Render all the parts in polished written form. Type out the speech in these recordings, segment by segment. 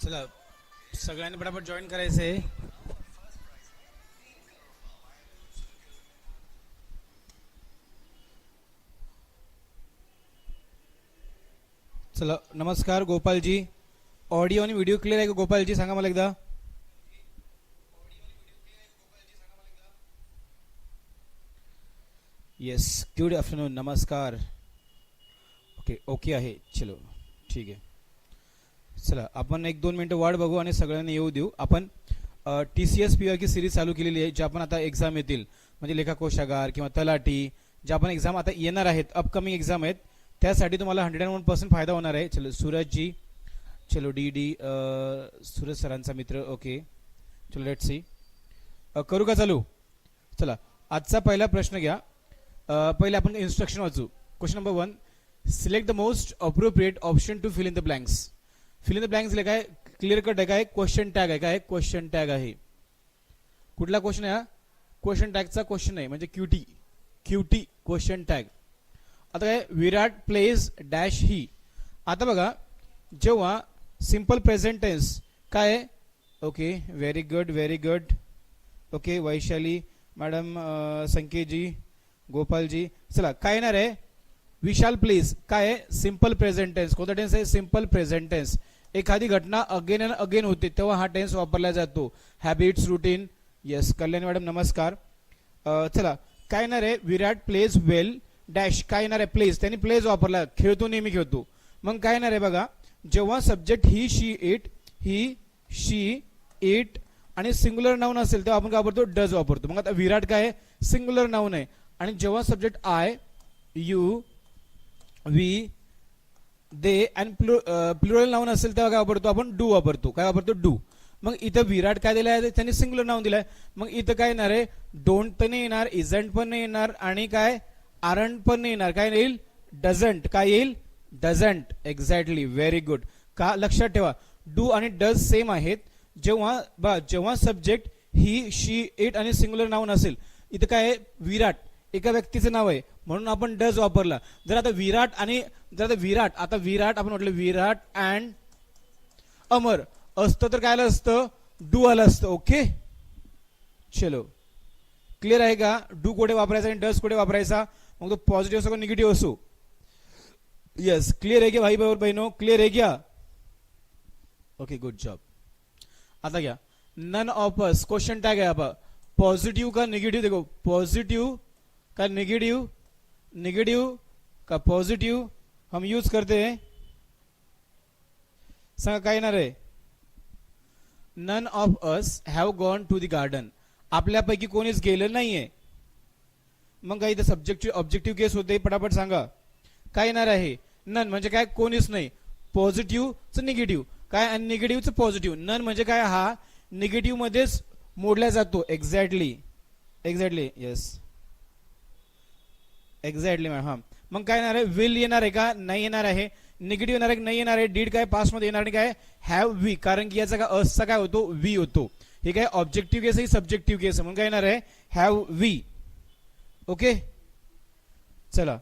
चला सगळ्यांनी पटापट जॉईन करायचे. चला नमस्कार गोपालजी. ऑडिओ आणि व्हिडिओ क्लिअर आहे का गोपालजी? सांगा मला एकदा. येस, गुड आफ्टरनून, नमस्कार. ओके ओके आहे, चलो ठीक आहे. चला आपण 1-2 मिनटं वाट बघू आणि सगळ्यांनी येऊ देऊ. आपण TCS PY की सिरीज चालू केलेली आहे, ज्या आपण आता एक्झाम येतील म्हणजे लेखाकोशागार किंवा तलाठी, ज्या आपण एक्झाम आता येणार आहेत, अपकमिंग एक्झाम आहेत, त्यासाठी तुम्हाला 101% फायदा होणार आहे. चलो सूरजजी, चलो डी सूरज सरांचा मित्र. ओके चलो लेट सी, करू का चालू? चला आजचा पहिला प्रश्न घ्या. पहिले आपण इन्स्ट्रक्शन वाचू. Question number 1, select the most appropriate option to fill in the blanks. Fill in the blanks काय क्लिअर कट आहे, काय क्वेश्चन टॅग आहे, काय क्वेश्चन टॅग आहे. कुठला क्वेश्चन आहे? क्वेश्चन टॅगचा क्वेश्चन आहे, म्हणजे क्यूटी क्वेश्चन टॅग. आता काय, विराट प्लेज डॅश ही. आता बघा, जेव्हा सिंपल प्रेझेंट टेन्स काय, okay very good very good. Okay Vaishali madam, Sanketji, Gopalji. चला काय येणार आहे? विशाल प्लीज. काय आहे? Simple present tense. कोणता टेन्स आहे? Simple present tense. एखादी घटना अगेन अँड अगेन होते तेव्हा हा टेन्स वापरला जातो. Habits, routine. Yes Kalyani madam नमस्कार. चला काय येणार आहे? विराट प्लेज वेल डॅश. काय येणार आहे? प्लेज. त्यांनी प्लेज वापरला, खेळतो, नेहमी खेळतो. मग काय येणार आहे बघा, जेव्हा सब्जेक्ट ही शी इट आणि सिंग्युलर नाउन असेल तेव्हा आपण काय वापरतो? डज वापरतो. मग आता विराट काय आहे? सिंग्युलर नाउन आहे. आणि जेव्हा सब्जेक्ट आय, यू, वी, दे आणि प्लुरल नाउन असेल तेव्हा काय वापरतो? आपण डू वापरतो. काय वापरतो? डू. मग इथं विराट काय दिलं आहे? त्यांनी सिंग्युलर नाउन दिलाय. मग इथं काय येणार आहे? डोंट पण नाही येणार, इजंट पण नाही येणार आणि काय आरंट पण नाही येणार. काय येईल? डझंट. काय येईल? डझंट. Exactly, very good. का लक्षात ठेवा, डू आणि डज सेम आहेत. जेव्हा सब्जेक्ट ही, शी, इट आणि सिंग्युलर नाउन असेल, इथं काय आहे? विराट एका व्यक्तीचं नाव आहे म्हणून आपण डज वापरला. जर आता विराट आपण म्हटलं विराट अँड अमर असतं तर काय आलं असतं? डू आलं असतं. ओके चलो क्लिअर आहे का? डू कुठे वापरायचा आणि डज कुठे वापरायचा? मग तो पॉझिटिव्ह असो का निगेटिव्ह असो. यस क्लियर है क्या भाई बहनों? क्लियर है क्या? Okay good job. आता क्या, none of us question tag है. अब पॉजिटिव का निगेटिव देखो, पॉजिटिव का निगेटिव, निगेटिव का पॉजिटिव हम यूज करते हैं. सांगा काय येणार आहे? None of us have gone to the garden. आपल्यापैकी कोणीच गेलं नाहीये. मग काही सब्जेक्टिव्ह ऑब्जेक्टिव्ह केस होते, पटापट सांगा. काय येणार आहे? नन म्हणजे काय? कोणीच नाही. पॉझिटिव्हचं निगेटिव्ह काय आणि निगेटिव्हचं पॉझिटिव्ह. नन म्हणजे काय? हा निगेटिव्ह मध्येच मोडला जातो. Exactly yes exactly ma'am. हा मग काय येणार आहे? विल येणार आहे का? नाही येणार आहे. निगेटिव्ह येणार आहे? नाही येणार आहे. डीड काय? पास्ट मध्ये येणार नाही. काय? Have we. कारण की याचा काय असचा काय होतो? वी होतो. हे काय ऑब्जेक्टिव्ह केस आहे, सब्जेक्टिव्ह केस. म्हणून काय येणार आहे? Have we. ओके चला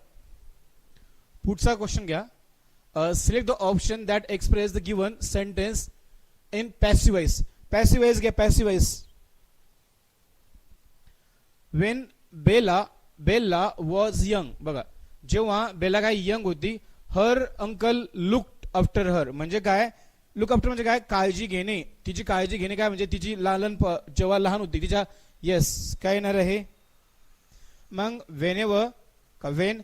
पुढचा क्वेश्चन घ्या. Select the option that express the given sentence in passive voice. Passive voice घ्या, passive voice. When Bela was young. बघा जेव्हा बेला काय यंग होती, her uncle looked after her. म्हणजे काय? लुक आफ्टर म्हणजे काय? काळजी घेणे. तिची काळजी घेणे काय म्हणजे तिची जेव्हा लहान होती तिच्या. येस काय येणार आहे? मग वेनेवर का वेन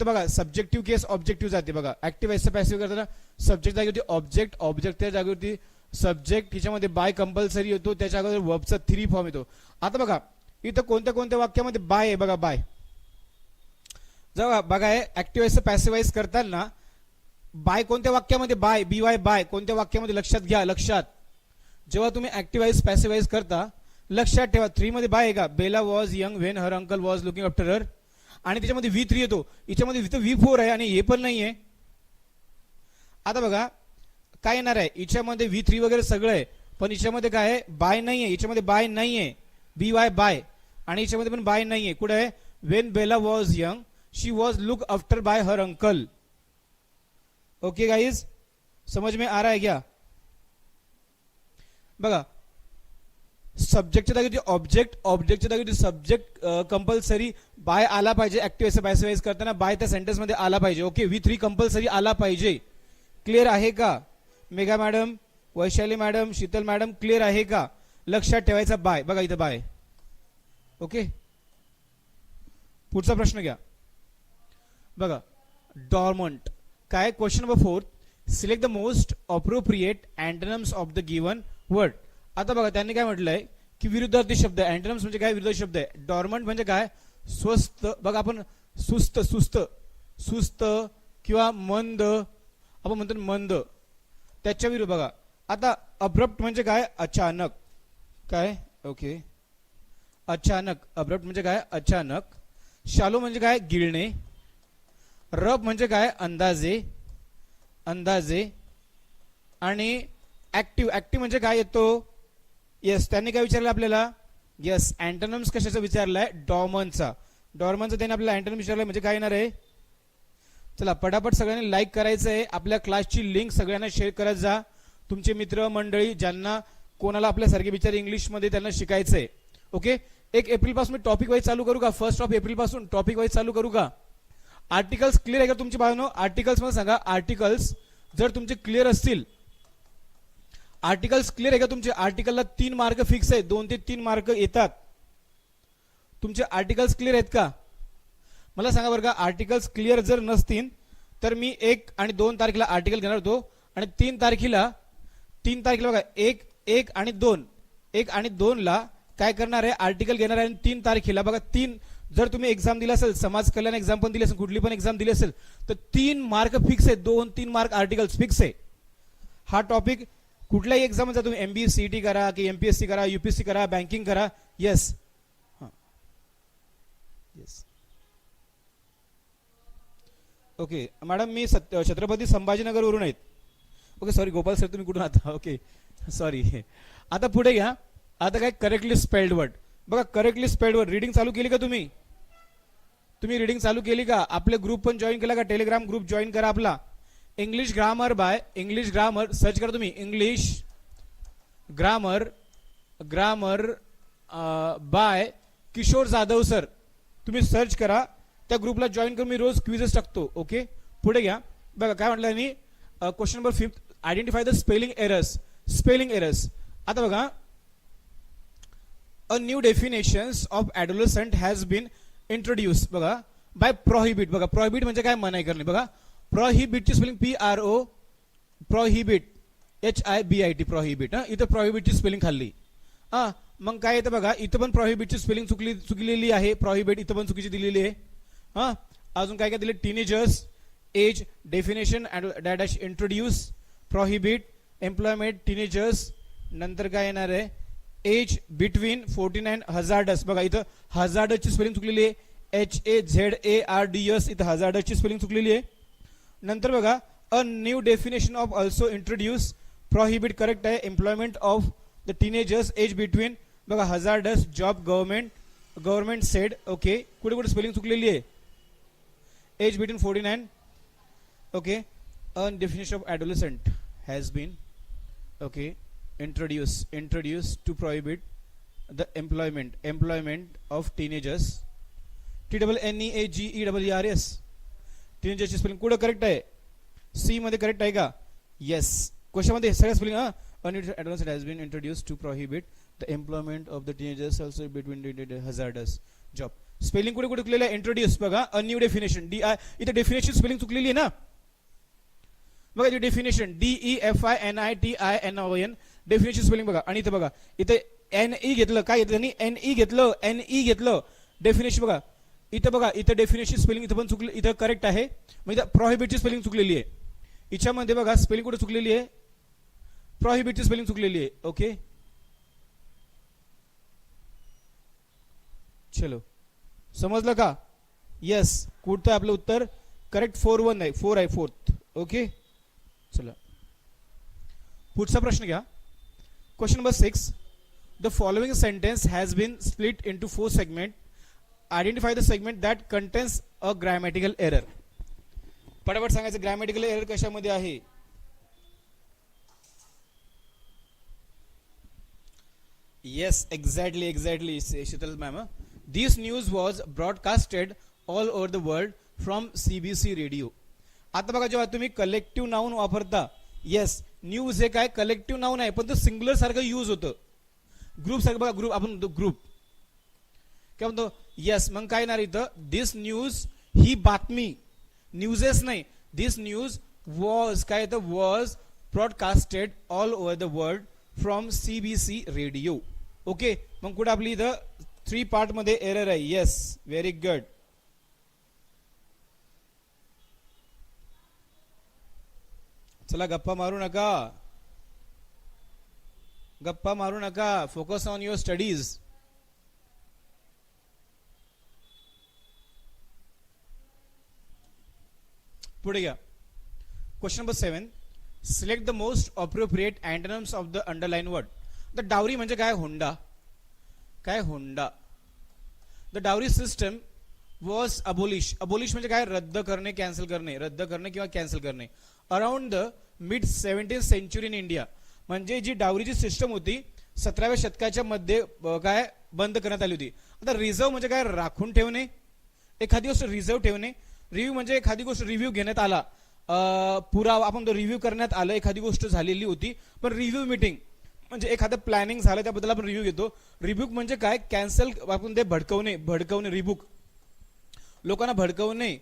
तर बघा सब्जेक्टिव्ह केस ऑब्जेक्टिव्ह जाते. बघा ऍक्टिव्ह वॉइसचं पॅसिव्ह करताना सब्जेक्ट जागी होती ऑब्जेक्ट त्या जागी होती सब्जेक्ट. तिच्यामध्ये बाय कंपल्सरी येतो, त्याच्या अगोदर वर्बचा 3 फॉर्म येतो. आता बघा इथं कोणत्या वाक्यामध्ये बाय आहे? बघा बाय जेव्हा बघा ऍक्टिव्ह वॉइसचं पॅसिव्ह वॉइस करताना बाय कोणत्या वाक्यामध्ये? बाय BY बाय कोणत्या वाक्यामध्ये? लक्षात घ्या. लक्षात जेव्हा तुम्ही ऍक्टिव्ह वॉइस पॅसिव्ह वॉइस करता लक्षात ठेवा 3 मध्ये बाय आहे का? Bella was young when her uncle was looking after her. आणि त्याच्यामध्ये V3 येतो. याच्यामध्ये V4 आहे आणि हे पण नाहीये. आता बघा काय येणार आहे? याच्यामध्ये V3 वगैरे सगळं आहे पण याच्यामध्ये काय आहे? बाय नाहीये. याच्यामध्ये बाय नाहीये, BY बाय. आणि याच्यामध्ये पण बाय नाहीये. कुठे आहे? When Bela was young she was look after by her uncle. Okay guys समझ में आ रहा है क्या? बघा सब्जेक्टच्या जागी ऑब्जेक्ट, ऑब्जेक्टच्या जागी सब्जेक्ट कंपल्सरी बाय आला पाहिजे. ऍक्टिव्ह असं पॅसिव्हाइज करताना बाय त्या सेंटेन्स मध्ये आला पाहिजे. ओके V3 कंपल्सरी आला पाहिजे. क्लिअर आहे का Megha madam, Vaishali madam, Sheetal madam, clear आहे का? लक्षात ठेवायचा बाय. बघा इथं बाय. ओके पुढचा प्रश्न घ्या. बघा डॉर्मंट काय? Question number 4, select the most appropriate antonyms of the given word. आता बघा त्यांनी काय म्हटलंय की विरुद्धार्थी शब्द आहे. अँटोनिम्स म्हणजे काय? विरुद्ध शब्द आहे. डॉर्मंट म्हणजे काय? स्वस्थ. बघा आपण सुस्त, सुस्त, सुस्त किंवा मंद आपण म्हणतो मंद, त्याच्या विरुद्ध. बघा आता अब्रप्ट म्हणजे काय? अचानक. काय? ओके अचानक. अब्रप्ट म्हणजे काय? अचानक. शालो म्हणजे काय? गिळणे. रब म्हणजे काय? अंदाजे, अंदाजे. आणि ऍक्टिव्ह, ऍक्टिव्ह म्हणजे काय येतो? येस त्यांनी काय विचारलं आपल्याला? येस अँटोनिम्स कशाचा विचारलाय? डॉर्मनचा. डॉर्मनचा त्यांनी आपल्याला अँटोनिम विचारलाय म्हणजे काय येणार आहे? चला पटापट सगळ्यांनी लाईक करायचं आहे. आपल्या क्लासची लिंक सगळ्यांना शेअर करत जा. तुमचे मित्र मंडळी ज्यांना कोणाला आपल्यासारखे बिचारे इंग्लिशमध्ये त्यांना शिकायचं आहे. ओके 1 एप्रिल पासून मी टॉपिक वाईज चालू करू का? 1 एप्रिल पासून टॉपिक वाईज चालू करू का? आर्टिकल्स क्लिअर आहे का तुमची भावनो? आर्टिकल्स मध्ये सांगा. आर्टिकल्स जर तुमचे क्लिअर असतील, आर्टिकल्स क्लिअर आहे का तुमचे? आर्टिकलला 3 मार्क फिक्स आहे. 2 ते 3 मार्क येतात. तुमचे आर्टिकल्स क्लिअर आहेत का? मला सांगा बरं का. आर्टिकल्स क्लिअर जर नसतील तर मी 1 आणि 2 तारखेला आर्टिकल घेणार होतो आणि 3 तारखेला बघा 1 आणि 2 1 आणि 2 ला काय करणार आहे? आर्टिकल घेणार आहे. आणि 3 तारखेला बघा 3 जर तुम्ही एक्झाम दिला असेल, समाज कल्याण एक्झाम पण दिली असेल, कुठली पण एक्झाम दिली असेल तर 3 मार्क फिक्स आहे. 2-3 मार्क आर्टिकल्स फिक्स आहे. हा टॉपिक कुठल्याही एक्झाम जा तुम्ही MBA CET करा की MPSC करा, UPSC करा, बँकिंग करा. येस येस ओके मॅडम मी छत्रपती संभाजीनगर वरून आहेत. ओके सॉरी गोपाल सर तुम्ही कुठून आता? Okay sorry. आता पुढे घ्या. आता काय? Correctly spelled word. बघा करेक्टली स्पेल्ड वर्ड रीडिंग चालू केली का तुम्ही? तुम्ही रीडिंग चालू केली का? आपले ग्रुप पण जॉईन केला का? टेलिग्राम ग्रुप जॉईन करा आपला. English grammar by English grammar search करा तुम्ही. English grammar grammar by Kishore Jadhav sir तुम्ही सर्च करा. त्या ग्रुपला जॉईन करून मी रोज क्विजेस टाकतो. ओके पुढे घ्या. बघा काय म्हटलं मी question number 5 identify the spelling errors. Spelling errors. आता बघा a new definitions of adolescent has been introduce. बघा बाय प्रोहिबिट. बघा प्रोहिबिट म्हणजे काय? मनाई करणे. बघा प्रोहिबिटची spelling PRO prohibit HIBIT prohibit. इथं प्रोहिबिटची स्पेलिंग खाल्ली. मग काय येतं बघा इथं पण प्रोहिबिटची स्पेलिंग चुकलेली आहे. प्रोहिबिट इथं पण चुकीची दिलेली आहे. अजून काय काय दिले? Teenagers, age, definition dash introduce, prohibit, employment, teenagers. नंतर काय येणार आहे? Age between 49 hazards. बघा इथं हजार्डसची स्पेलिंग चुकलेली आहे. HAZARDS इथं हजार्डसची स्पेलिंग चुकलेली आहे. नंतर बघा a new definition of also introduce. Prohibit correct आहे. Employment of the teenagers age between बघा hazardous, job, government said. Okay कुठे कुठे स्पेलिंग चुकलेली आहे? Age between 49. Okay a definition of adolescent has been okay introduced to prohibit the employment of teenagers. TNEAGERS टीनेजर्सची spelling कुठे correct आहे? C मध्ये correct आहे का? येस क्वेश्चन मध्ये सगळ्या spelling adolescent has been introduced to prohibit the employment of the teenagers also between hazardous job. Spelling कुठे कुठे चुकलेलं आहे? इंट्रोड्यूस. बघा अ न्यू डेफिनेशन DI इथे डेफिनेशन स्पेलिंग चुकलेली आहे ना. बघा इथे डेफिनेशन DEFINITINON डेफिनेशन स्पेलिंग बघा. आणि इथे बघा इथे NE घेतलं. काय घेतलं? NE घेतलं. NE घेतलं डेफिनेशन. बघा इथं बघा इथं डेफिनेशन स्पेलिंग इथं पण चुकलं. इथं करेक्ट आहे. म्हणजे प्रोहिबिटची स्पेलिंग चुकलेली आहे. हिच्यामध्ये बघा स्पेलिंग कुठे चुकलेली आहे? प्रोहिबिटची स्पेलिंग चुकलेली आहे. ओके चलो समजलं का? येस कुठं आपलं उत्तर करेक्ट 4-1 आहे. 4 आहे 4th. ओके चला पुढचा प्रश्न घ्या. Question number 6 the following sentence has been split into 4 segment. Identify the segment that contains a grammatical error. पटापट सांगायचं ग्रॅमॅटिकल एरर कशामध्ये आहे? Yes, exactly, Shital ma'am. This news was broadcasted all over the world from CBC radio. आता बघा जेव्हा तुम्ही collective noun वापरता, yes news हे काय कलेक्टिव्ह नाऊन आहे पण तो सिंग्युलर सारखं यूज होतं. ग्रुप सारखं बघा, ग्रुप आपण ग्रुप काय म्हणतो, येस मग काय येणार इथं, दिस न्यूज ही बातमी, न्यूजेस नाही, दिस न्यूज वॉज काय येतं, was broadcasted all over the world from CBC radio. Okay, मग कुठे आपली इथं 3 पार्ट मध्ये एरर आहे. Yes, very good. चला गप्पा मारू नका, गप्पा मारू नका, फोकस ऑन युअर स्टडीज. पुढे घ्या. Question number 7. Select the most appropriate antonyms of the underline word. The dowry म्हणजे काय, हुंडा. काय हुंडा. The dowry system was abolish. Abolish म्हणजे काय, रद्द करणे, कॅन्सल करणे, रद्द करणे किंवा कॅन्सल करणे. Around the mid 17th century in India. म्हणजे जी डावरीची सिस्टम होती 17व्या शतकाच्या मध्ये काय बंद करण्यात आली होती. आता रिझर्व म्हणजे काय, राखून ठेवणे, एखादी गोष्ट रिझर्व ठेवणे. रिव्ह्यू म्हणजे एखादी गोष्ट रिव्ह्यू घेण्यात आला, पुरावा आपण तो रिव्ह्यू करण्यात आलं, एखादी गोष्ट झालेली होती. पण रिव्ह्यू मीटिंग म्हणजे एखादं प्लॅनिंग झालं त्याबद्दल आपण रिव्ह्यू घेतो. रिबुक म्हणजे काय, कॅन्सल, आपण ते भडकवणे, भडकवणे, रिबुक लोकांना भडकवणे,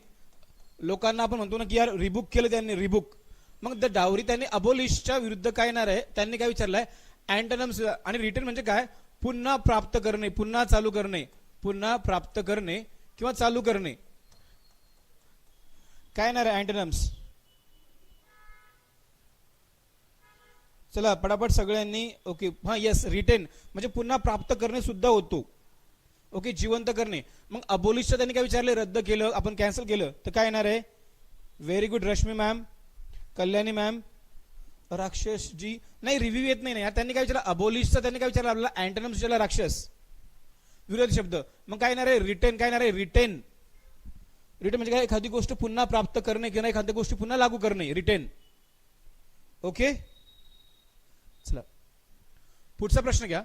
लोकांना आपण म्हणतो ना की यार रिबुक केलं त्यांनी, रिबुक. मग द डावरी त्यांनी अबोलिशच्या विरुद्ध काय येणार आहे, त्यांनी काय विचारलंय, अँटोनिम्स. आणि रिटर्न म्हणजे काय, पुन्हा प्राप्त करणे, पुन्हा चालू करणे, पुन्हा प्राप्त करणे किंवा चालू करणे. काय येणार आहे अँटोनिम्स. चला पटापट सगळ्यांनी. ओके, हा येस, रिटेन म्हणजे पुन्हा प्राप्त करणे सुद्धा होतो. ओके, जिवंत करणे. मग अबोलिशचं त्यांनी काय विचारले, रद्द केलं, आपण कॅन्सल केलं, तर काय येणार आहे. Very good Rashmi ma'am, Kalyani ma'am, राक्षस जी. नाही, रिव्ह्यू येत नाही ना. त्यांनी काय विचारलं, अबोलिशचं त्यांनी काय विचारलं आपल्याला, अँटोनिम्स विचारला, राक्षस, विरोधी शब्द. मग काय येणार आहे, रिटेन. काय येणार आहे, रिटेन. रिटेन म्हणजे काय, एखादी गोष्ट पुन्हा प्राप्त करणे किंवा एखादी गोष्ट पुन्हा लागू करणे, रिटेन. ओके, चला पुढचा प्रश्न घ्या.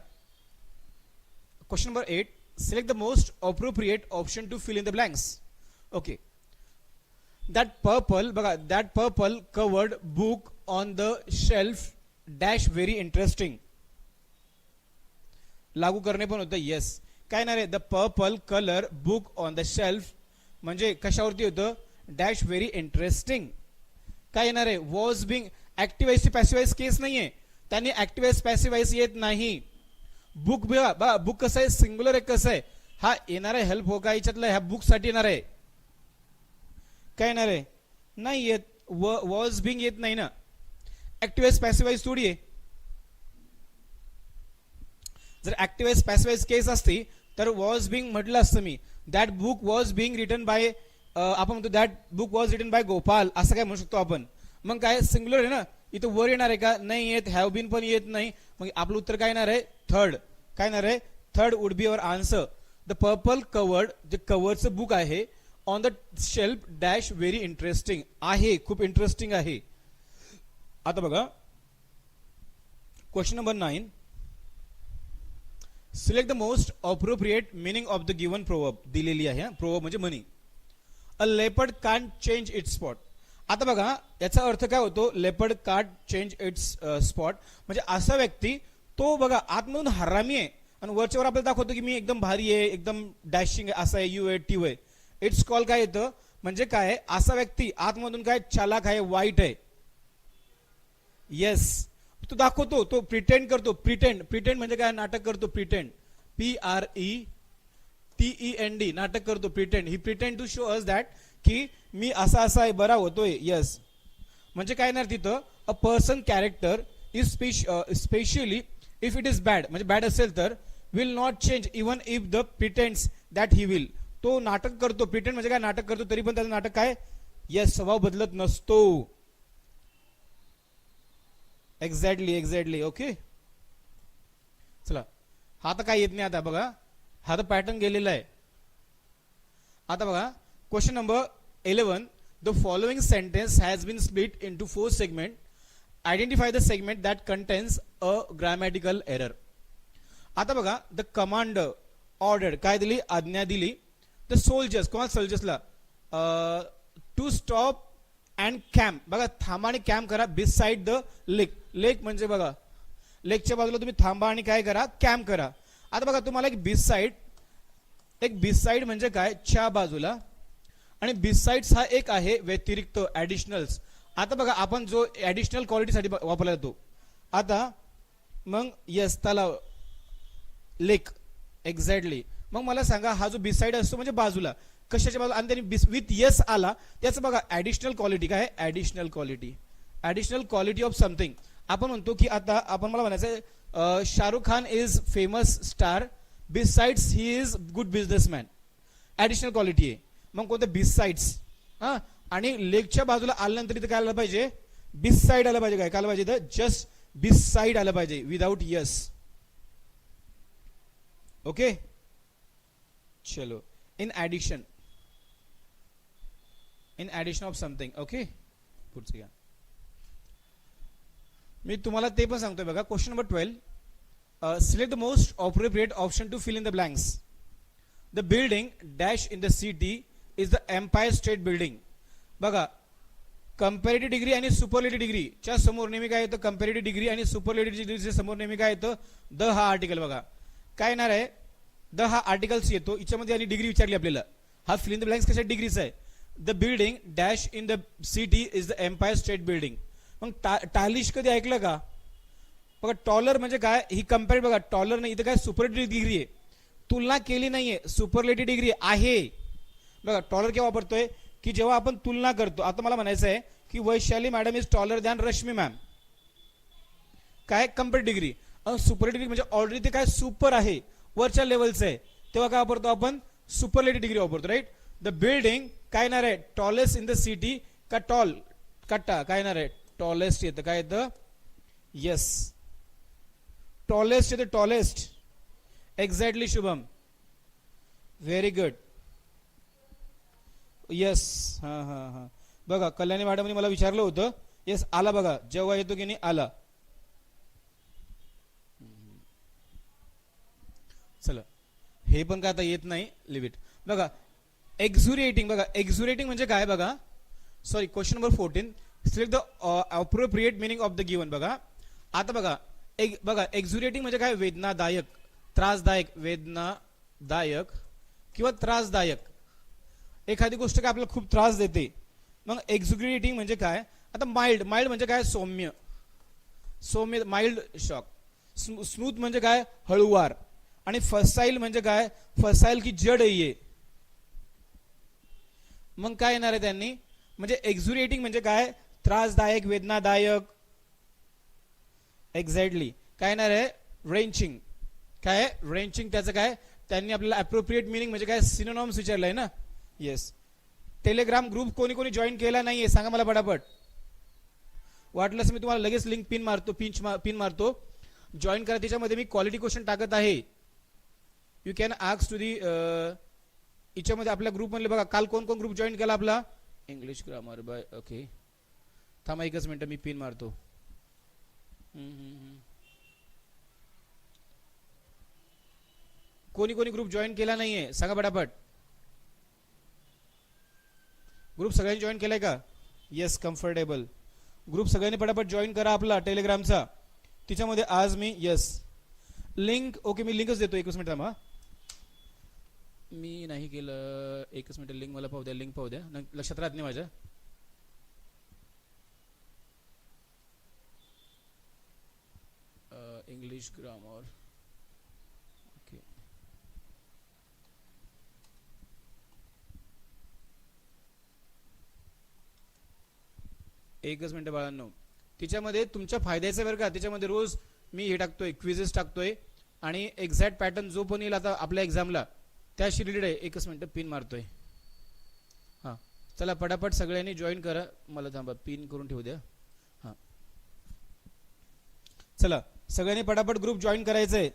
Question number 8. Select the most appropriate option to fill in the blanks. Okay, that purple, बघा, that purple covered book on the shelf dash very interesting. लागू करणे पण होतं. येस, काय नाही रे, the purple colour book on the shelf म्हणजे कशावरती होतं, डॅश व्हेरी इंटरेस्टिंग. काय येणार आहे, वॉज बिंग. ऍक्टिव्हाइज पॅसिव्हाइज केस नाहीये, त्यांनी ऍक्टिव्हाइज पॅसिव्हाइज येत नाही. बुक बघा, बुक कसं आहे, सिंग्युलर एक कसं आहे, हा येणार आहे हेल्प हो का याच्यातलं, ह्या बुक साठी येणार आहे. काय येणार आहे, नाही येत, वॉज बिंग येत नाही ना. ऍक्टिव्हाइज पॅसिव्हाइज थोडी आहे. जर ऍक्टिव्हाइज पॅसिव्हाइज केस असती तर वॉज बिंग म्हटलं असतं मी. That book was being written by, आपण म्हणतो that book was written by Gopal, असं काय म्हणू शकतो आपण. मग काय सिंग्युलर आहे ना, इथं वर येणार आहे का, नाही येत. हॅव बीन पण येत नाही. मग आपलं उत्तर काय येणार आहे, थर्ड. काय येणार आहे, third would be our answer. The purple covered, जे कव्हरचं बुक आहे, on the shelf dash very interesting आहे, खूप इंटरेस्टिंग आहे. आता बघा question number 9. Select the most appropriate meaning of the given proverb. दिलेली आहे, प्रोवर्ब म्हणजे मनी. A leopard can't change its spot. आता बघा याचा अर्थ काय होतो, leopard can't change its spot म्हणजे असा व्यक्ती, तो बघा आतमधून हरामी आहे आणि वरच्यावर आपल्याला दाखवतो की मी एकदम भारी आहे, एकदम डॅशिंग आहे, असा आहे, यू आहे, टी आहे. इट्स कॉल काय येतं म्हणजे काय, असा व्यक्ती आतमधून काय चालाक आहे, वाईट आहे. येस, तो दाखवतो, तो प्रिटेंड करतो. प्रिटेंड, प्रिटेंड म्हणजे काय, नाटक करतो. प्रिटेंड, PRETEND, नाटक करतो. Pretend, he pretend to show us that की मी असा असा आहे, बरा होतोय. येस, म्हणजे काय नाही तिथं, a person character is specially if it is bad, म्हणजे बॅड असेल तर will not change even if the pretends that he will. तो नाटक करतो. प्रिटेंड म्हणजे काय, नाटक करतो, तरी पण त्याचं नाटक काय, येस, स्वभाव बदलत नसतो. एक्झॅक्टली. ओके, चला हा तर काय येत नाही. आता बघा हा तर पॅटर्न गेलेला आहे. आता बघा question number 11. The following sentence has been split into 4 segment. Identify the segment that contains a grammatical error. आता बघा द कमांडर ऑर्डर काय दिली आज्ञा दिली द सोल्जर्स कोणा सोल्जर्सला टू स्टॉप अँड कॅम्प बघा थांबा आणि कॅम्प करा बिसाइड द लेक लेक म्हणजे बघा लेकच्या बाजूला तुम्ही थांबा आणि काय करा कॅम्प करा. आता बघा तुम्हाला एक बिसाइड म्हणजे काय च्या बाजूला आणि बिसाइड्स हा एक आहे व्यतिरिक्त ऍडिशनल्स. आता बघा आपण जो ऍडिशनल क्वालिटीसाठी वापरला जातो आता मग यस तलाव लेक एक्झॅक्टली. मग मला सांगा हा जो बिसाइड असतो म्हणजे बाजूला कशाच्या बाजूला आणि त्यांनी विथ यस आला त्याचं बघा ऍडिशनल क्वालिटी काय ऍडिशनल क्वालिटी ऑफ समथिंग. आपण म्हणतो की आता आपण मला म्हणायचं Shahrukh Khan is famous star besides he is good businessman additional quality आहे. मग कोणतं बिसाइड्स हा आणि लेकच्या बाजूला आल्यानंतर इथं काय आलं पाहिजे बिसाइड आलं पाहिजे काय आलं पाहिजे इथं जस्ट बिसाइड आलं पाहिजे विदाउट यस. ओके चलो in addition of something. Okay पुढचं घ्या. मी तुम्हाला ते पण सांगतोय बघा question number 12 select the most appropriate option to fill in the blanks. The building dash in the city is the Empire State Building. बघा कंपॅरेटिव्ह डिग्री आणि सुपरलेटिव्ह डिग्रीच्या समोर नेहमी काय येतं कंपॅरेटिव्ह डिग्री आणि सुपरलेटिव्ह डिग्रीच्या समोर नेहमी काय येतं द हा आर्टिकल. बघा काय येणार आहे द हा आर्टिकल्स येतो याच्यामध्ये आणि डिग्री विचारली आपल्याला. हा फिल इन द ब्लँक्स कशा डिग्रीचा आहे the building dash in the city is the Empire State Building. मग टालिश कधी ऐकलं का बघा टॉलर म्हणजे काय ही कंपेअर बघा टॉलर नाही इथं काय सुपरलेटिव्ह डिग्री आहे तुलना केली नाहीये सुपरलेटिव्ह डिग्री आहे. बघा टॉलर केव्हा वापरतोय की जेव्हा आपण तुलना करतो. आता मला म्हणायचं आहे की Vaishali madam is taller than Rashmi ma'am काय कंपेअर डिग्री. सुपरलेटिव्ह म्हणजे ऑलरेडी ते काय सुपर आहे वरच्या लेवलचं आहे तेव्हा काय वापरतो आपण सुपरलेटिव्ह डिग्री वापरतो राईट. द बिल्डिंग काय येणार आहे टॉलेस्ट इन द सिटी का टॉल कट्टा काय येणार आहे टॉलेस्ट येतं काय येतं येस टॉलेस्ट येतं tallest exactly Shubham very good yes. हा हा हा बघा कल्याणी मॅडमने मला विचारलं होतं येस आला बघा जेव्हा येतो की नाही आला. चला हे पण काय आता येत नाही लिव्ह इट. बघा एक्झुरेटिंग बघा एक्झुरेटिंग म्हणजे काय बघा sorry question number 14 select the appropriate meaning of the given. बघा आता बघा बघा एक्झुरेटिंग म्हणजे काय वेदनादायक त्रासदायक वेदनादायक किंवा त्रासदायक एखादी गोष्ट काय आपल्याला खूप त्रास देते. मग एक्झुरेटिंग म्हणजे काय आता माइल्ड म्हणजे काय सौम्य माइल्ड शॉक. स्मूथ म्हणजे काय हळूवार आणि फसाईल म्हणजे काय फसाईल की जड आहे. मग काय येणार आहे त्यांनी म्हणजे एक्झुरेटिंग म्हणजे काय त्रासदायक वेदनादायक एक्झॅक्टली. काय येणार आहे रेंचिंग काय रेंचिंग त्याचं काय त्यांनी आपल्याला अप्रोप्रिएट मिनिंग म्हणजे काय सिनोनॉम्स विचारलंय ना येस. टेलिग्राम ग्रुप कोणी कोणी जॉईन केला नाहीये सांगा मला पटापट. वाटलंच मी तुम्हाला लगेच लिंक पिन मारतो जॉईन करा. त्याच्यामध्ये मी क्वालिटी क्वेश्चन टाकत आहे. You can ask to the याच्यामध्ये आपल्या ग्रुप मधले बघा काल कोण कोण ग्रुप जॉईन केला आपला इंग्लिश ग्रामर बाय ओके थांबा एकच मिनिट मी पिन मारतो. कोणी कोणी ग्रुप जॉईन केला नाहीये सांगा पटापट. ग्रुप सगळ्यांनी जॉईन केलाय का येस कम्फर्टेबल. ग्रुप सगळ्यांनी पटापट जॉईन करा आपला टेलिग्रामचा. तिच्यामध्ये आज मी येस लिंक ओके मी लिंकच देतो एकच मिनिट थांबा. मी नाही केलं एकच मिनिट लिंक मला पाहू द्या लिंक पाहू द्या लक्षात राहत नाही माझ्या. इंग्लिश ग्रामर ओके एकच मिनिट बाळांनो. तिच्यामध्ये तुमच्या फायद्याचं बरं का त्याच्यामध्ये रोज मी हे टाकतोय क्विजेस टाकतोय आणि एक्झॅक्ट पॅटर्न जो पण येईल आता आपल्या एक्झामला त्याशी रिलेटेड आहे. एकच मिनिट पिन मारतोय. हां चला पटापट सगळ्यांनी जॉईन करा. मला थांबा पिन करून ठेवू द्या. हां चला सगळ्यांनी पटापट ग्रुप जॉईन करायचंय.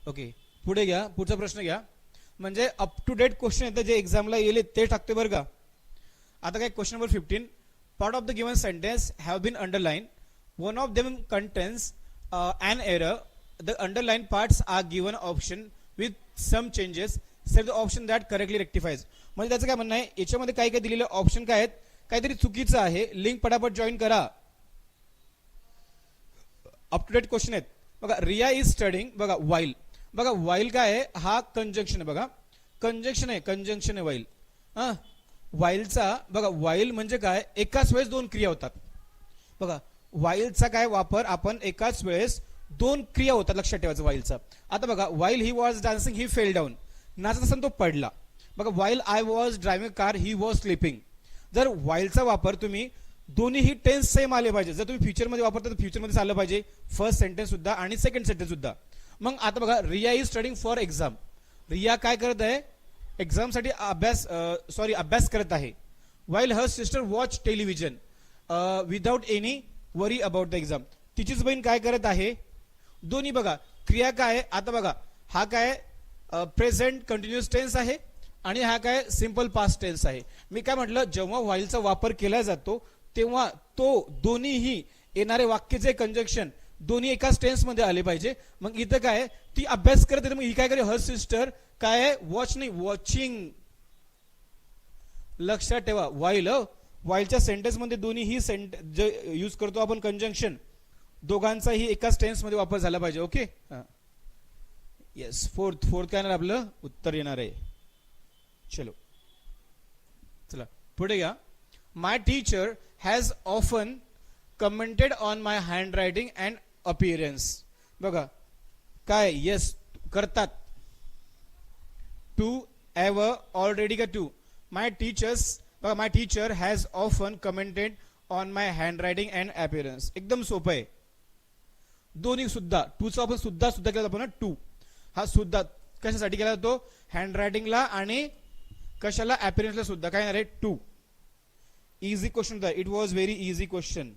ओके पुढे घ्या पुढचा प्रश्न घ्या. म्हणजे अप टू डेट क्वेश्चन येतं जे एक्झामला येईल ते टाकतोय बरं का. आता काय question number 15 part of the given sentence have been underline one of them contains an error. The underlined parts are given option with some changes. Select the option that correctly rectifies. म्हणजे त्याचं काय म्हणणं आहे, याच्यामध्ये काय काय दिलेले option काय आहेत, काहीतरी चुकीचं आहे. लिंक पटापट जॉईन करा. अप टू डेट क्वेश्चन आहेत बघा. रिया इज स्टडिंग बघा वाईल. बघा वाईल काय आहे, हा कंजंक्शन आहे. बघा कंजंक्शन आहे, कंजंक्शन आहे वाईल. हा वाईलचा बघा, वाईल म्हणजे काय, एकाच वेळेस दोन क्रिया होतात. बघा वाईलचा काय वापर, आपण एकाच वेळेस दोन क्रिया होतात, लक्षात ठेवायचं वाईलचा. आता बघा while he was dancing he fail down, नाचत असताना तो पडला. बघा while I was driving car he was sleeping. जर वाईलचा वापर तुम्ही दोन्हीही टेन्स सेम आले पाहिजे. जर तुम्ही फ्युचरमध्ये वापरता तर फ्युचरमध्ये चाललं पाहिजे, फर्स्ट सेंटेन्स सुद्धा आणि सेकंड सेंटेन्स सुद्धा. मग आता बघा Riya is studying for exam. Riya काय करत आहे, एक्झामसाठी अभ्यास करत आहे. While her sister watch television without any worry about the exam. तिचीच बहीण काय करत आहे. दोन्ही बघा क्रिया काय, आता बघा हा काय प्रेझेंट कंटिन्युअस टेन्स आहे आणि हा काय सिंपल पास्ट टेन्स आहे. मी काय म्हटलं, जेव्हा व्हाईलचा वापर केला जातो तेव्हा तो दोन्हीही येणारे वाक्याचे कंजक्शन दोन्ही एकाच टेन्स मध्ये आले पाहिजे. मग इथं काय, ती अभ्यास करते, मग ही काय करे, हर सिस्टर काय आहे, वॉच नाही वॉचिंग. लक्षात ठेवा वाईल, वाईलच्या सेंटेन्स मध्ये दोन्ही ही जे यूज करतो आपण कंजंक्शन, दोघांचाही एकाच टेन्स मध्ये वापर झाला पाहिजे. Okay yes. फोर्थ काय येणार आपलं उत्तर येणार आहे. चलो चला पुढे घ्या. My teacher has often commented on my handwriting and appearance. बघा काय, येस करतात. टू एव्हर ऑलरेडी का to. My teacher has often commented on my handwriting and appearance. एकदम सोपं आहे. दोन्ही सुद्धा टूचा आपण सुद्धा केला जातो ना. टू हा सुद्धा कशासाठी केला जातो, हँड रायटिंगला आणि कशाला, अपीअरन्सला सुद्धा. काय येणार आहे, टू. इझी क्वेश्चन होता, it was very easy question.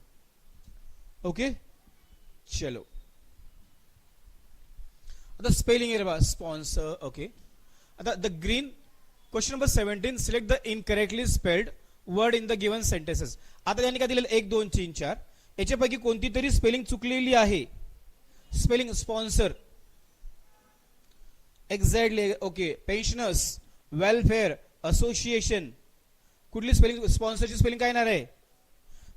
Okay चलो आता स्पेलिंग आहे बा, स्पॉन्सर. ओके आता the green. Question number 17. Select the incorrectly spelled word in the given sentences. आता त्यांनी काय दिलेलं 1 2 3 4 याच्यापैकी कोणती तरी स्पेलिंग चुकलेली आहे. Spelling sponsor exactly. Okay pensioners, welfare, association. कुठली स्पेलिंग, स्पॉन्सरची स्पेलिंग काय येणार आहे,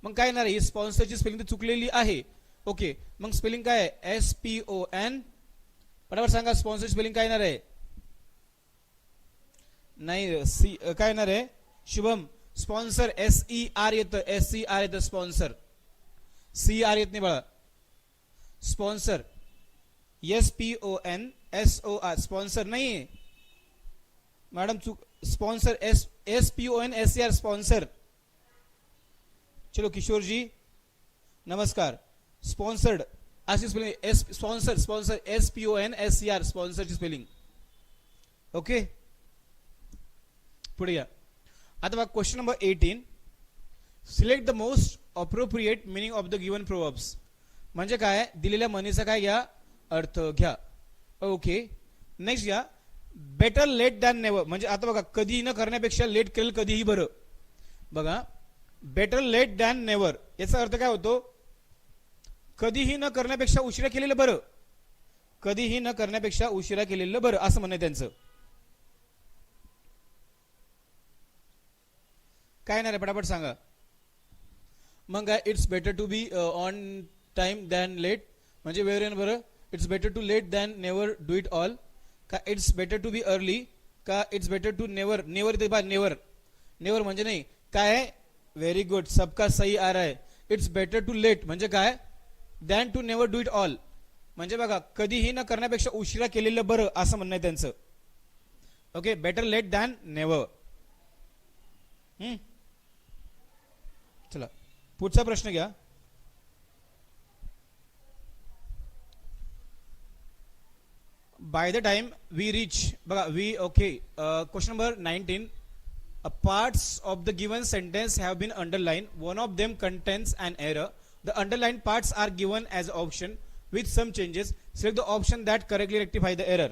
मग काय येणार आहे, स्पॉन्सरची स्पेलिंग तर चुकलेली आहे. ओके मग स्पेलिंग काय आहे, SPON. बरोबर सांगा, स्पॉन्सरची स्पेलिंग काय येणार आहे, नाही सी काय येणार आहे शुभम. स्पॉन्सर SER येतं, SCR येतं स्पॉन्सर, CR येत नाही बाळा. स्पॉन्सर SPONSOR स्पॉन्सर नाही मॅडम, चूक. Sponsor SPONSER sponsor. चलो किशोर जी नमस्कार. स्पॉन्सर्ड अशी स्पेलिंग, स्पॉन्सर SPONSER स्पॉन्सरची स्पेलिंग. ओके पुढे या. आता बघा question number 18. Select the most appropriate meaning of the given proverbs. म्हणजे काय, दिलेल्या म्हणीचा काय घ्या, अर्थ घ्या. ओके नेक्स्ट घ्या. Better late than never. म्हणजे आता बघा कधीही न करण्यापेक्षा लेट केलं कधीही बरं. बघा बेटर लेट दॅन नेव्हर याचा अर्थ काय होतो, कधीही न करण्यापेक्षा उशिरा केलेलं बरं. कधीही न करण्यापेक्षा उशिरा केलेलं बरं असं म्हणणं त्यांचं. काय नाही रे पटापट सांगा. मग it's better to be on time than late म्हणजे वेळ येणं बरं. It's better to late than never do it all. का it's better to be early. का it's better to never. Never ते बा नेव्हर. नेव्हर म्हणजे नाही काय, व्हेरी गुड सबका सही आ रहा है. इट्स बेटर टू लेट म्हणजे काय, than to never do it all. म्हणजे बघा कधीही न करण्यापेक्षा उशिरा केलेलं बरं असं म्हणणं आहे त्यांचं. Okay better late than never. चला पुढचा प्रश्न घ्या. By the time we reach. बघा we. Okay question number 19. Parts of the given sentence have been underlined. One of them contains an error. The underlined parts are given as option with some changes. Select the option that correctly rectify the error.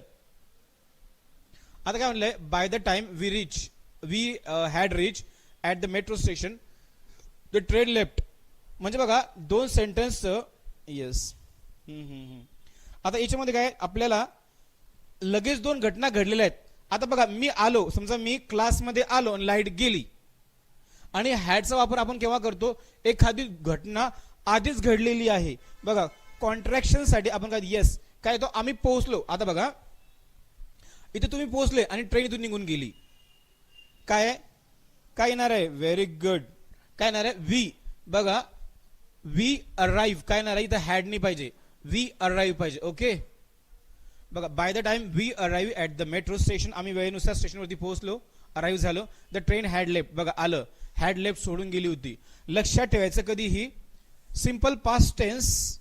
आता काय म्हणलंय, by the time we had reach at the metro station, the train left. म्हणजे बघा दोन sentence. Yes. आता याच्यामध्ये काय आपल्याला लगेच दोन घटना घडलेल्या आहेत. आता बघा मी आलो, समजा मी क्लासमध्ये आलो आणि लाईट गेली, आणि हॅडचा वापर आपण केव्हा करतो, एखादी घटना आधीच घडलेली आहे. बघा कॉन्ट्रॅक्शन साठी आपण काय येस काय तो आम्ही पोहोचलो. आता बघा इथे तुम्ही पोहोचले आणि ट्रेन इथून निघून गेली, काय काय येणार आहे, व्हेरी गुड, काय येणार आहे वी. बघा वी अराईव्ह काय येणार आहे, इथं हॅड नाही पाहिजे, वी अराईव्ह पाहिजे. ओके बघा by the time we arrive at the metro station, आम्ही वेळेनुसार स्टेशनवरती पोहोचलो, अराईव्ह झालो. द ट्रेन हॅड लेफ्ट, बघा आलं, हॅड लेफ्ट सोडून गेली होती. लक्षात ठेवायचं कधीही सिंपल पास्ट टेन्स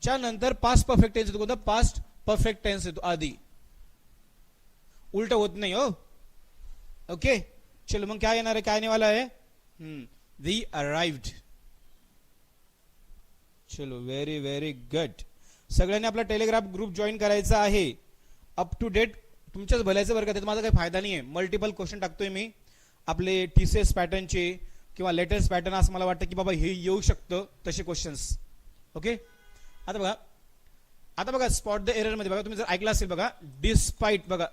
च्या नंतर पास्ट परफेक्ट टेन्स येतो. कोणता पास्ट परफेक्ट टेन्स येतो आधी, उलट होत नाही हो. ओके चलो मग क्या येणार आहे, काय नेवाला आहे, वी अराइव्ड. चलो व्हेरी व्हेरी गुड. सगळ्यांनी आपला टेलिग्राम ग्रुप जॉईन करायचा आहे. अप टू डेट तुमच्याच भल्याचं बरं का, त्याचा माझा काही फायदा नाही आहे. मल्टिपल क्वेश्चन टाकतोय मी आपले TCS पॅटर्नचे किंवा लेटेस्ट पॅटर्न, असं मला वाटतं की बाबा हे येऊ शकतं तसे क्वेश्चन्स. ओके आता बघा स्पॉट द एरर मध्ये बघा तुम्ही जर ऐकलं असेल बघा डिस्पाइट, बघा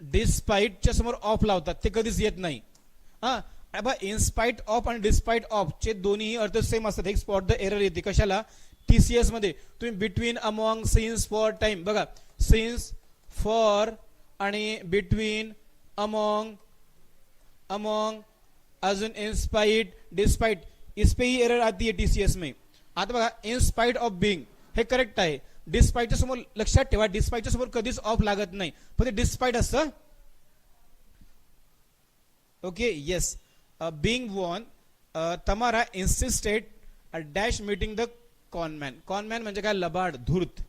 डिस्पाइटच्या समोर ऑफ लावतात, ते कधीच येत नाही. इनस्पाइट ऑफ आणि डिस्पाइट ऑफ चे दोन्ही अर्थ सेम असतात. एक स्पॉट द एरर येते कशाला, TCS मध्ये. तुम्ही between, among, since, for, time, बघा सिन्स, फॉर आणि बिटवीन, अमॉंग अजून इनस्पाइट, डिस्पाइट, इस पे ही एरर आती है TCS में. आता बघा इनस्पाइट ऑफ बिंग हे करेक्ट आहे. डिस्पाइटच्या समोर लक्षात ठेवा, डिस्पाइटच्या समोर कधीच ऑफ लागत नाही, पण ते डिस्पाइट असतं. Okay yes. बिंग वॉन तमारा इन्सिस्टेड डॅश मीटिंग द कॉनमॅन. कॉनमॅन म्हणजे काय, लबाड, धूर्त.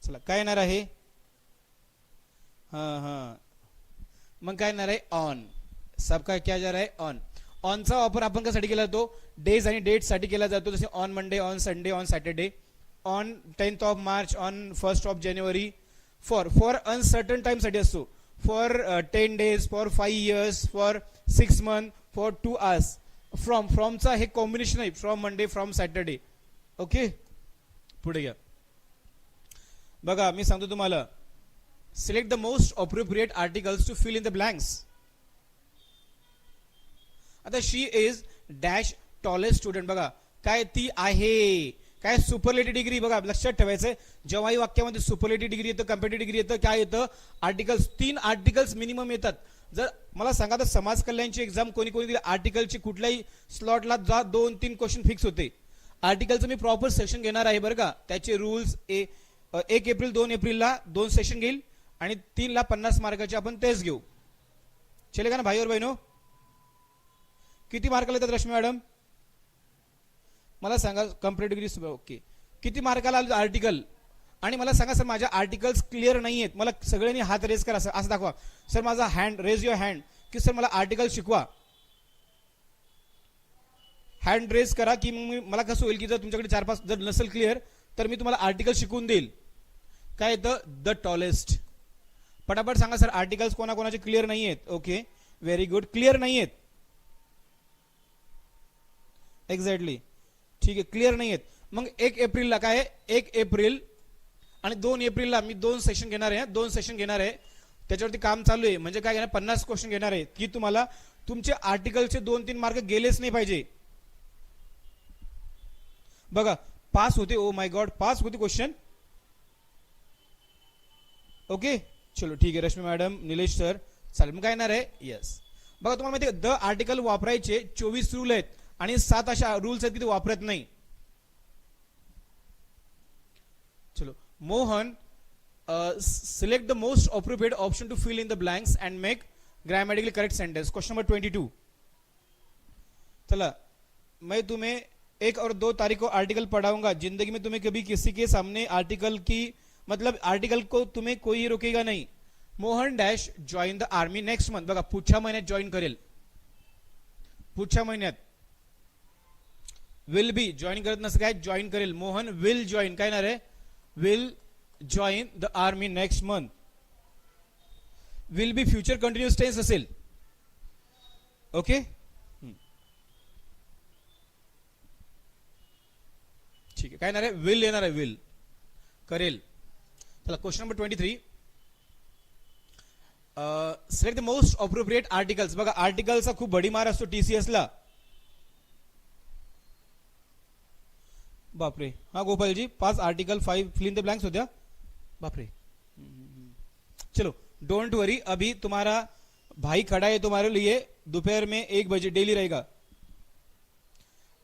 चला काय येणार आहे, मग काय येणार आहे, ऑन. सबका क्या जा रहा है, ऑन. ऑनचा वापर आपण कशासाठी केला जातो, डेज आणि डेट साठी केला जातो. जसे on Monday, on Sunday, on Saturday, on 10th of March, on 1st of जानेवारी. फॉर अनसर्टन टाइम साठी असतो, for 10 days, for 5 years, for 6 months, for 2 hours. फ्रॉमचा हे कॉम्बिनेशन आहे, from Monday, from Saturday. Okay पुढे घ्या. बघा मी सांगतो तुम्हाला, select the most appropriate articles to fill in the blanks. आता she is dash tallest student, बघा काय ती आहे, काय सुपरलेटिव्ह डिग्री. बघा लक्षात ठेवायचंय, जेव्हाही वाक्यामध्ये सुपरलेटिव्ह डिग्री येतं, कंपेटिव्ह डिग्री येतं, काय येतं, आर्टिकल्स. 3 आर्टिकल्स मिनिमम येतात. जर मला सांगा तर समाज कल्याणची एक्झाम कोणी कोणी दिली, आर्टिकलची कुठल्याही स्लॉटला जा 2-3 क्वेश्चन फिक्स होते. आर्टिकलचं मी प्रॉपर सेशन घेणार आहे बरं का. त्याचे रूल्स 1 एप्रिल 2 एप्रिलला 2 सेशन घेईल आणि 3 ला 50 मार्काचे आपण टेस्ट घेऊ. चलेगा ना भाई और बहिणो. किती मार्काला येतात रश्मी मॅडम, मला सांगा. कंपेरेटिव्ह डिग्री ओके, किती मार्काला आर्टिकल, आणि मला सांगा सर माझ्या आर्टिकल्स क्लिअर नाही आहेत. मला सगळ्यांनी हात रेज करा, असं दाखवा सर माझा हँड, रेज युअर हँड, की सर मला आर्टिकल शिकवा. हँड रेज करा, की मग मला कसं होईल की जर तुमच्याकडे 4-5 जर नसेल क्लिअर तर मी तुम्हाला आर्टिकल शिकवून देईल. काय येतं, द टॉलेस्ट. पटापट सांगा सर आर्टिकल्स कोणाकोणाचे क्लिअर नाही आहेत. ओके व्हेरी गुड, क्लिअर नाही आहेत. एक्झॅक्टली ठीक आहे, क्लिअर नाही आहेत. मग 1 एप्रिलला काय आहे, 1 एप्रिल आणि 2 एप्रिलला मी 2 सेशन घेणार आहे. 2 सेशन घेणार आहे, त्याच्यावरती काम चालू आहे. म्हणजे काय घेणार, 50 क्वेश्चन घेणार आहे, की तुम्हाला तुमचे आर्टिकलचे 2-3 मार्क गेलेच नाही पाहिजे. बघा पास होते, ओ माय गॉड पास होते क्वेश्चन. ओके चलो ठीक आहे रश्मी मॅडम, निलेश सर, चालेल. मग काय येणार आहे, येस. बघा तुम्हाला माहिती आहे द आर्टिकल वापरायचे 24 रूल आहेत आणि 7 अशा रूल्स आहेत की ते वापरत नाही. चलो Mohan select the most appropriate option to fill in the blanks and make grammatically correct sentence. Question number 22. चला मैं तुम्हें 1 और 2 तारीख को आर्टिकल पढ़ाऊंगा. जिंदगी में तुम्हें कभी किसी के सामने आर्टिकल की मतलब आर्टिकल को तुम्हें कोई रोकेगा नहीं. Mohan dash join the army next month. बघा पुढच्या महिन्यात जॉईन करेल, पुढच्या महिन्यात. विल बी जॉईन करत नसतं, काय जॉईन करेल. मोहन विल जॉईन, काय येणार आहे, will join the army next month. Will be future continuous tense असेल. ओके ठीक आहे. काय येणार आहे? विल येणार आहे. विल, करेल. चला question number 23. Select the most appropriate articles. बघा आर्टिकलचा खूप बडी मार असतो TCS ला. बापरे. हा Gopalji 5 article 5 fill in the blanks होत्या. बापरे. चलो डोंट वरी, अभी तुम्हारा भाई खड़ा है तुम्हारे लिए. दोपहर में 1 बजे डेली रहेगा.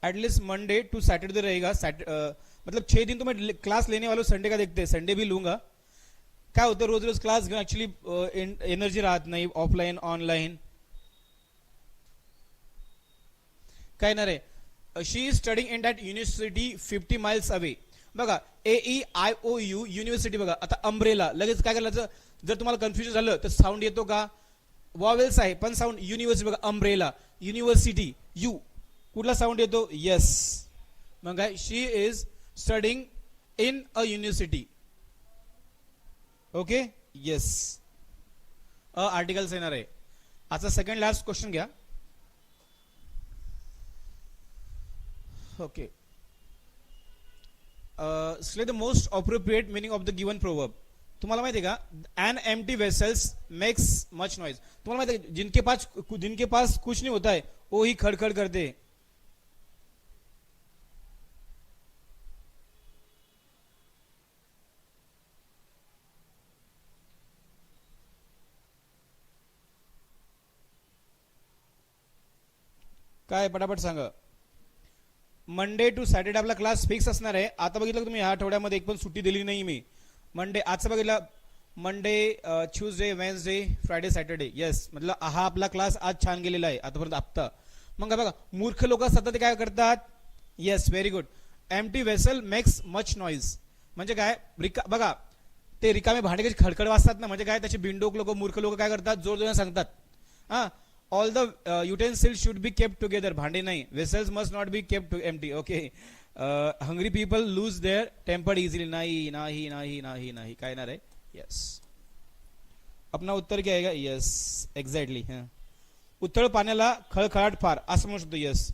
एटलीस्ट मंडे टू सैटरडे रहेगा. मतलब 6 दिन तो मैं क्लास लेने वाला हूं. संडे का देखते हैं, संडे भी लूंगा. काय होतं रोज रोज क्लास घेऊन ऍक्च्युली एनर्जी राहत नाही. ऑफलाईन ऑनलाईन काय येणार आहे? She is studying in that university 50 miles away. बघा AEIOU युनिव्हर्सिटी. बघा आता अम्ब्रेला लगेच काय करायचं? जर तुम्हाला कन्फ्युजन झालं तर साऊंड येतो का? वॉवेल्स आहे पण साऊंड युनिव्हर्सिटी. बघा अम्ब्रेला युनिव्हर्सिटी यू कुठला साऊंड येतो? येस. मग काय? She is studying in a university. Okay yes. Articles येणार आहे. आजचा सेकंड लास्ट क्वेश्चन घ्या. Okay. Select the most appropriate meaning of the given proverb. तुम्हाला माहिती आहे का? An empty vessels makes much noise. तुम्हाला माहिती आहे जिनके पास कुछ नहीं होता है वो ही खड़खड़ करते. काय पटापट सांगा. मंडे टू सॅटर्डे आपला क्लास फिक्स असणार आहे. आता बघितलं तुम्ही या आठवड्यामध्ये एक पण सुट्टी दिली नाही मी. मंडे आजचं बघितलं Monday Tuesday Wednesday Friday Saturday. Yes मतलब हा आपला क्लास आज छान गेलेला आहे आतापर्यंत हप्ता. मग बघा मूर्ख लोक असतात ते काय करतात? Yes very good. Empty vessel makes much noise म्हणजे काय? बघा ते रिकामे भांडे कशी खडखड वाजतात ना, म्हणजे काय? त्याचे बिंडोक लोक मूर्ख लोक काय करतात? जोर जोराने सांगतात हा all the utensils should be kept together. भांडे नाही. Vessels must not be kept empty. Okay. Hungry people lose their temper easily. नाही नाही नाही नाही नाही. काय येणार आहे? यस. अपना उत्तर क्या आएगा? Yes exactly. उथळ पाण्याला खळखळाट फार असं म्हणू शकतो. यस.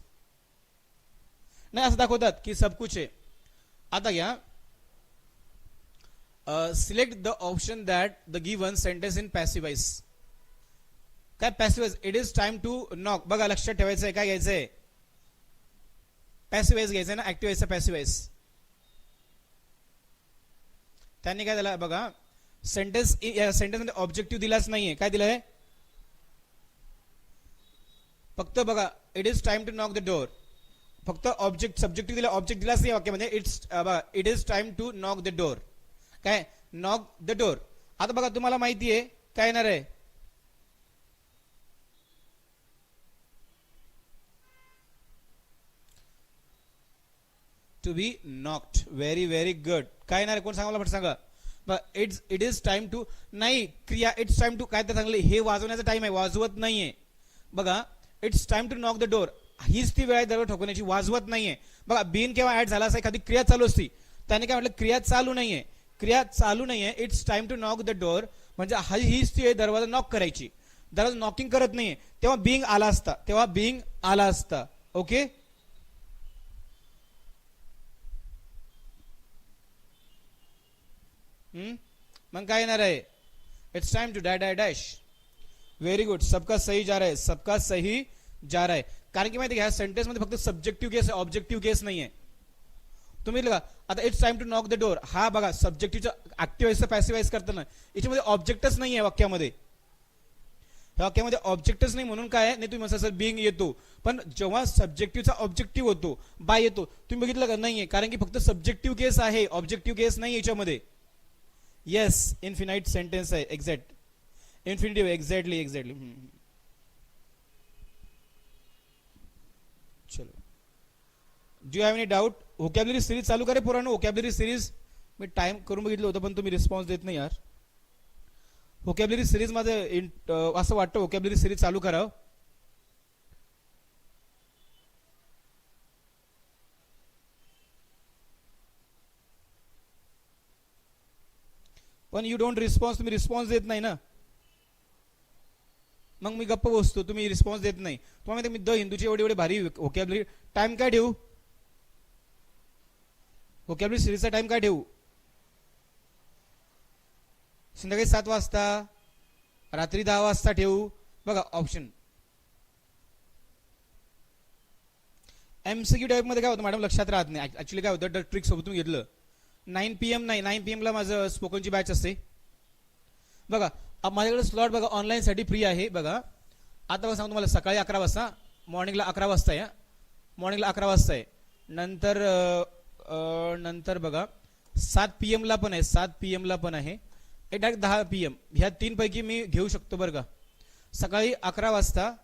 नाही असं दाखवतात की सब कुछ आहे. आता घ्या select the option that the given sentence in passive voice. काय passive voice? It is time to knock. बघा लक्षात ठेवायचं आहे. काय घ्यायचंय? पॅसिव्ह वॉइस घ्यायचंय ना. ऍक्टिव्ह वॉइसचा पॅसिव्ह वॉइस. त्यांनी काय दिला बघा? सेंटेन्स मध्ये ऑब्जेक्टिव्ह दिलाच नाहीये. काय दिलंय? फक्त बघा it is time to knock the door. फक्त ऑब्जेक्ट सब्जेक्टिव्ह दिला. ऑब्जेक्ट दिलाच नाही वाक्यामध्ये. It is time to knock the door. काय? Knock the door. आता बघा तुम्हाला माहिती आहे काय येणार आहे? To be knocked. Very very good. काय येणार आहे? कोण सांगा मला? सांगा. It is time to. नाही क्रिया इट्स टाइम टू. काय तर चांगले हे वाजवण्याचा टाइम आहे. वाजवत नाहीये. बघा it's time to knock the door. हीच ती वेळ आहे दरवाजा ठोकण्याची. वाजवत नाहीये. बघा बीन केव्हा ऍड झाला असं एखादी क्रिया चालू असती. त्याने काय म्हटलं? क्रिया चालू नाहीये. क्रिया चालू नाहीये. It's time to knock the door म्हणजे हीच ती दरवाजा नॉक करायची. दरवाजा नॉकिंग करत नाहीये. तेव्हा बिंग आला असता. तेव्हा बिंग आला असता. ओके. मग काय येणार आहे? It's time to dash. Very good. सबका सही जा रहा है. सबका सही जा रहा है. कारण की माहिती ह्या सेंटेन्स मध्ये फक्त सब्जेक्टिव्ह केस आहे. ऑब्जेक्टिव्ह केस नाहीये. तुम्ही बघा आता it's time to knock the door. हा बघा सब्जेक्टिव्हचा ऍक्टिव्ह पॅसिव्हाइज करताना याच्यामध्ये ऑब्जेक्टच नाहीये वाक्यामध्ये. वाक्यामध्ये ऑब्जेक्टच नाही म्हणून काय नाही तुम्ही म्हणता सर बिंग येतो. पण जेव्हा सब्जेक्टिव्हचा ऑब्जेक्टिव्ह होतो बाय येतो तुम्ही बघितलं का? नाहीये. कारण की फक्त सब्जेक्टिव्ह केस आहे. ऑब्जेक्टिव्ह केस नाही याच्यामध्ये. येस इन्फिनाइट सेंटेन्स आहे. Exact infinitive. Exactly exactly. चलो do you have any doubt? Vocabulary series चालू करे पोरांनो. व्होकॅब्युलरी सिरीज मी टाइम करून बघितलं होतं पण तुम्ही रिस्पॉन्स देत नाही यार. व्होकॅब्युलरी सिरीज मध्ये असं वाटतं व्होकॅब्युलरी सिरीज चालू करावं. पण यू डोंट रिस्पॉन्स. तुम्ही रिस्पॉन्स देत नाही ना. मग मी गप्प बसतो. तुम्ही रिस्पॉन्स देत नाही. तुम्हाला माहिती मी द हिंदूची एवढी एवढी भारी व्होकॅब्युलरी. टाइम काय ठेवू? व्होकॅब्युलरी सिरीजचा टाइम काय ठेवू? संध्याकाळी 7 वाजता, रात्री 10 वाजता ठेवू? बघा ऑप्शन. MCQ टाईप मध्ये काय होतं मॅडम, लक्षात राहत नाही. ऍक्च्युली काय होतं, ट्रिक सोबतून घेतलं. 9 PM नाही, 9 PM ला माझं स्पोकनची बॅच असते. बघा माझ्याकडे स्लॉट बघा ऑनलाईन साठी फ्री आहे. बघा आता बघा सांगतो तुम्हाला, सकाळी 11 वाजता, मॉर्निंगला 11 वाजता आहे. मॉर्निंगला 11 वाजता आहे. नंतर बघा 7 PM ला पण आहे, 7 PM ला पण आहे. Direct 10 PM. ह्या 3 पैकी मी घेऊ शकतो बरं का. सकाळी 11 वाजता,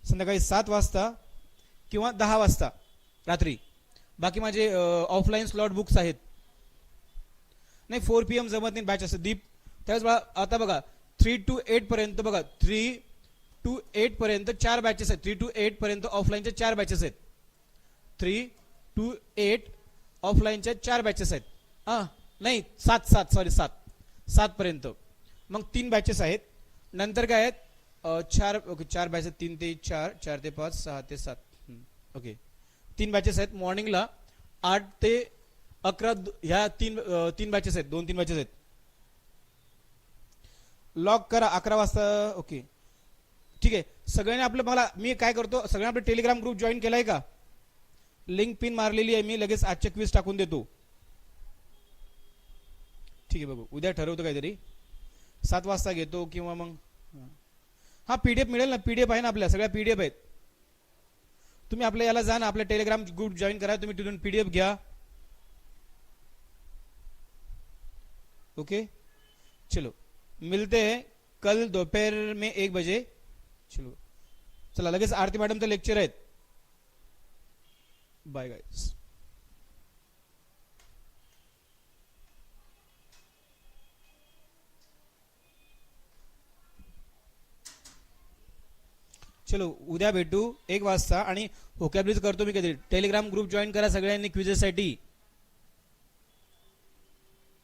संध्याकाळी 7 वाजता किंवा 10 वाजता रात्री. बाकी माझे ऑफलाईन स्लॉट बुक्स आहेत. नाही 4 PM जमत नाही, बॅच असते दीप. त्यावेळेस आता बघा 3 to 8 पर्यंत, बघा 3 to 8 पर्यंत 4 बॅचेस आहेत. 3 to 8 पर्यंत ऑफलाईनच्या 4 बॅचेस आहेत. 3 to 8 ऑफलाईनच्या 4 बॅचेस आहेत. नाही 7 पर्यंत. मग 3 बॅचेस आहेत. नंतर काय आहेत, 4 ओके 4 बॅचेस, 3 ते 4, 4 ते 5, 6 ते 7. ओके 3 बॅचेस आहेत. मॉर्निंगला 8 ते 11 ह्या 3 बॅचेस आहेत, 2-3 बॅचेस आहेत. लॉक करा 11 वाजता. ओके ठीक आहे. सगळ्यांनी आपलं, मला मी काय करतो, सगळ्यांनी आपलं टेलिग्राम ग्रुप जॉईन केलाय का? लिंक पिन मारलेली आहे मी, लगेच आजच्या क्विज टाकून देतो. ठीक आहे बघू, उद्या ठरवतो काहीतरी, 7 वाजता घेतो किंवा मग हा PDF मिळेल ना, PDF आहे ना आपल्या, सगळ्या PDF आहेत. तुम्ही आपल्या याला जा ना, आपल्या टेलिग्राम ग्रुप जॉईन करा, तुम्ही तिथून PDF घ्या. ओके चलो मिलते हैं कल दोपहर में 1 बजे. चलो चला, लगेच आरती मॅडमचं लेक्चर आहेत. Bye guys. चलो उद्या भेटू 1 वाजता. आणि व्होकॅब्युलरी करतो मी कधी. टेलिग्राम ग्रुप जॉईन करा सगळ्यांनी क्विजेससाठी.